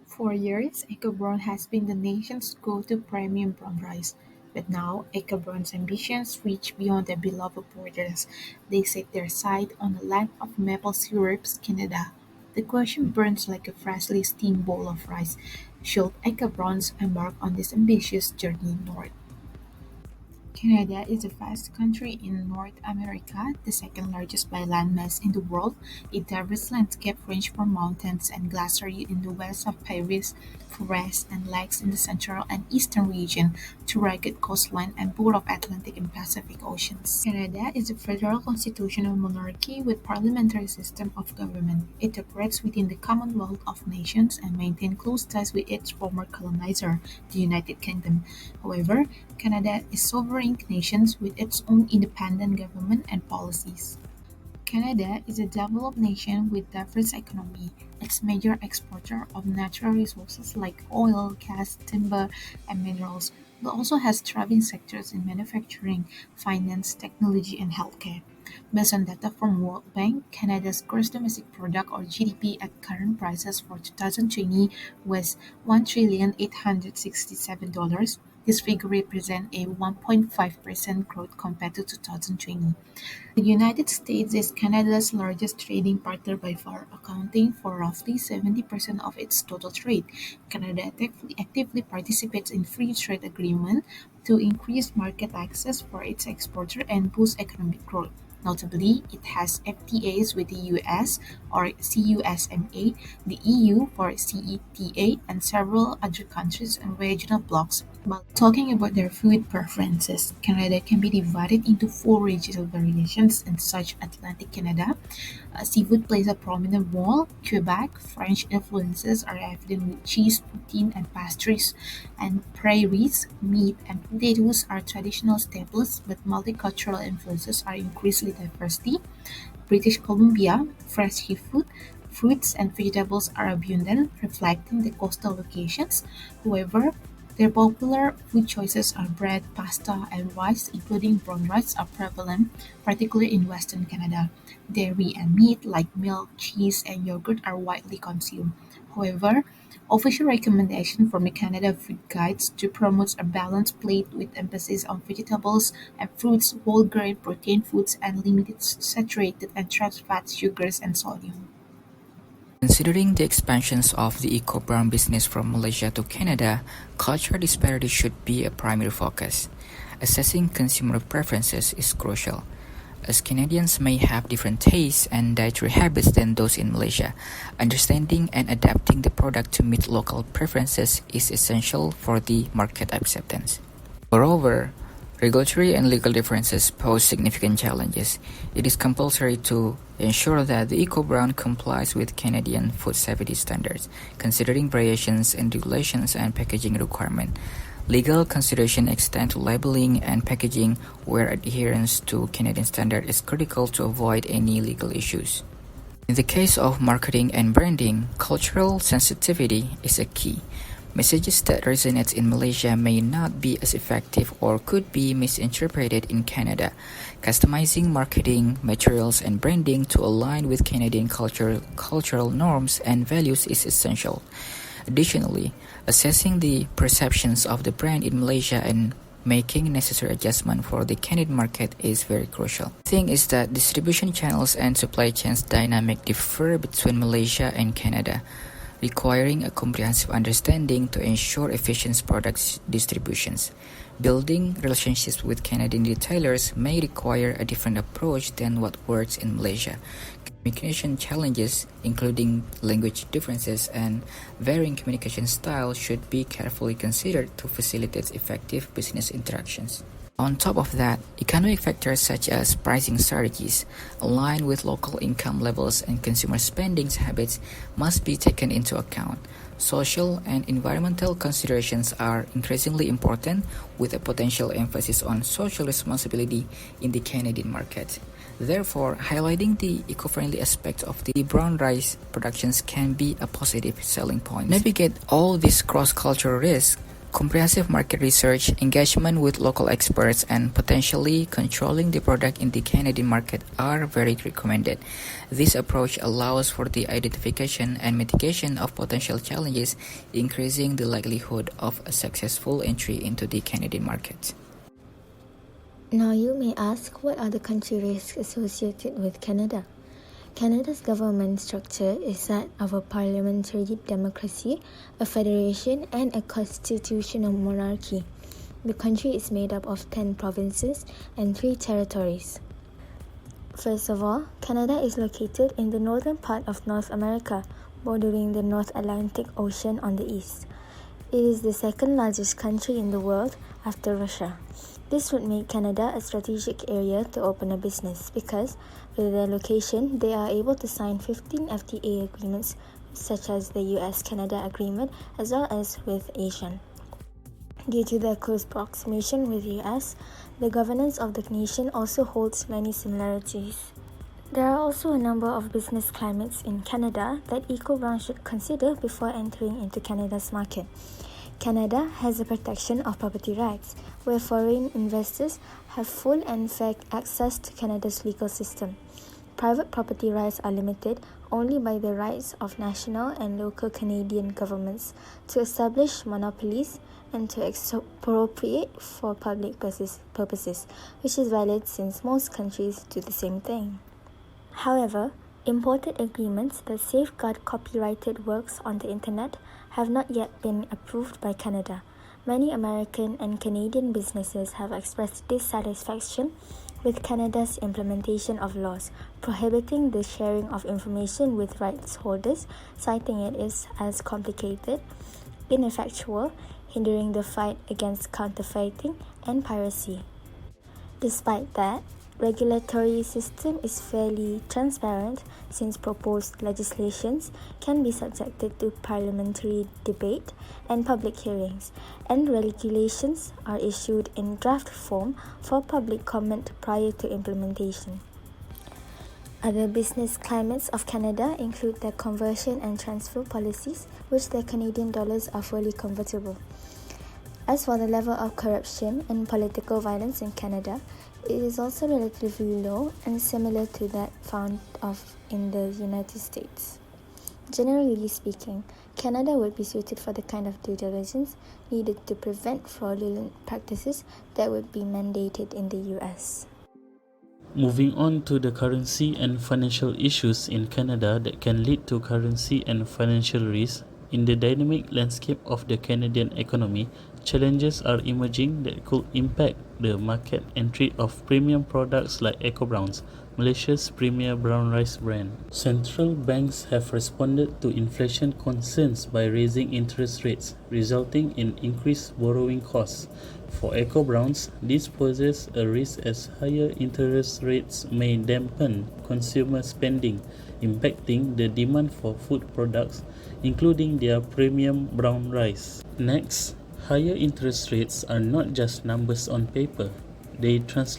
For years, EcoBrown has been the nation's go-to premium brown rice. But now, EcoBrown's ambitions reach beyond their beloved borders. They set their sight on the land of maple syrups, Canada. The question burns like a freshly steamed bowl of rice. Should EcoBrown's embark on this ambitious journey north? Canada is a vast country in North America, the second largest by landmass in the world. A diverse landscape ranging from mountains and glaciers in the west of Paris, forests and lakes in the central and eastern region, to rugged coastline and both of Atlantic and Pacific Oceans. Canada is a federal constitutional monarchy with parliamentary system of government. It operates within the Commonwealth of Nations and maintains close ties with its former colonizer, the United Kingdom. However, Canada is sovereign nation with its own independent government and policies. Canada is a developed nation with diverse economy. Its major exporter of natural resources like oil, gas, timber, and minerals, but also has thriving sectors in manufacturing, finance, technology, and healthcare. Based on data from World Bank, Canada's gross domestic product or GDP at current prices for 2020 was $1,867. This figure represents a 1.5% growth compared to 2020. The United States is Canada's largest trading partner by far, accounting for roughly 70% of its total trade. Canada actively participates in free trade agreements to increase market access for its exporters and boost economic growth. Notably, it has FTAs with the US or CUSMA, the EU for CETA, and several other countries and regional blocs. While talking about their food preferences, Canada can be divided into four regional variations in such Atlantic Canada. Seafood plays a prominent role. Quebec, French influences are evident with cheese, poutine, and pastries, and prairies, meat, and potatoes are traditional staples, but multicultural influences are increasingly diversity. British Columbia, fresh seafood, fruits, and vegetables are abundant, reflecting the coastal locations. However, their popular food choices are bread, pasta, and rice, including brown rice, are prevalent, particularly in Western Canada. Dairy and meat, like milk, cheese, and yogurt, are widely consumed. However, official recommendations from the Canada Food Guides to promote a balanced plate with emphasis on vegetables and fruits, whole grain protein foods, and limited saturated and trans fats, sugars, and sodium. Considering the expansions of the EcoBrown business from Malaysia to Canada, cultural disparity should be a primary focus. Assessing consumer preferences is crucial, as Canadians may have different tastes and dietary habits than those in Malaysia. Understanding and adapting the product to meet local preferences is essential for the market acceptance. Moreover, regulatory and legal differences pose significant challenges. It is compulsory to ensure that the EcoBrown complies with Canadian food safety standards, considering variations in regulations and packaging requirements. Legal considerations extend to labeling and packaging, where adherence to Canadian standards is critical to avoid any legal issues. In the case of marketing and branding, cultural sensitivity is a key. Messages that resonate in Malaysia may not be as effective or could be misinterpreted in Canada. Customizing marketing, materials, and branding to align with Canadian cultural norms and values is essential. Additionally, assessing the perceptions of the brand in Malaysia and making necessary adjustment for the Canadian market is very crucial. The thing is that distribution channels and supply chains dynamic differ between Malaysia and Canada, requiring a comprehensive understanding to ensure efficient product distributions. Building relationships with Canadian retailers may require a different approach than what works in Malaysia. Communication challenges, including language differences and varying communication styles, should be carefully considered to facilitate effective business interactions. On top of that, economic factors such as pricing strategies, aligned with local income levels and consumer spending habits, must be taken into account. Social and environmental considerations are increasingly important, with a potential emphasis on social responsibility in the Canadian market. Therefore, highlighting the eco-friendly aspects of the brown rice productions can be a positive selling point. Navigate all these cross-cultural risks. Comprehensive market research, engagement with local experts, and potentially controlling the product in the Canadian market are very recommended. This approach allows for the identification and mitigation of potential challenges, increasing the likelihood of a successful entry into the Canadian market. Now you may ask, what are the country risks associated with Canada? Canada's government structure is that of a parliamentary democracy, a federation, and a constitutional monarchy. The country is made up of 10 provinces and 3 territories. First of all, Canada is located in the northern part of North America, bordering the North Atlantic Ocean on the east. It is the second largest country in the world after Russia. This would make Canada a strategic area to open a business because, with their location, they are able to sign 15 FTA agreements, such as the US-Canada Agreement, as well as with ASEAN. Due to their close proximity with the US, the governance of the nation also holds many similarities. There are also a number of business climates in Canada that EcoBrown's should consider before entering into Canada's market. Canada has a protection of property rights, where foreign investors have full and fair access to Canada's legal system. Private property rights are limited only by the rights of national and local Canadian governments to establish monopolies and to expropriate for public purposes, which is valid since most countries do the same thing. However, imported agreements that safeguard copyrighted works on the internet have not yet been approved by Canada. Many American and Canadian businesses have expressed dissatisfaction with Canada's implementation of laws prohibiting the sharing of information with rights holders, citing it as complicated, ineffectual, hindering the fight against counterfeiting and piracy. Despite that, regulatory system is fairly transparent since proposed legislations can be subjected to parliamentary debate and public hearings, and regulations are issued in draft form for public comment prior to implementation. Other business climates of Canada include their conversion and transfer policies, which their Canadian dollars are fully convertible. As for the level of corruption and political violence in Canada, it is also relatively low and similar to that found in the United States. Generally speaking, Canada would be suited for the kind of due diligence needed to prevent fraudulent practices that would be mandated in the US. Moving on to the currency and financial issues in Canada that can lead to currency and financial risk. In the dynamic landscape of the Canadian economy, challenges are emerging that could impact the market entry of premium products like EcoBrown's, Malaysia's premier brown rice brand. Central banks have responded to inflation concerns by raising interest rates, resulting in increased borrowing costs. For EcoBrown's, this poses a risk as higher interest rates may dampen consumer spending, impacting the demand for food products, including their premium brown rice. Next, higher interest rates are not just numbers on paper. They translate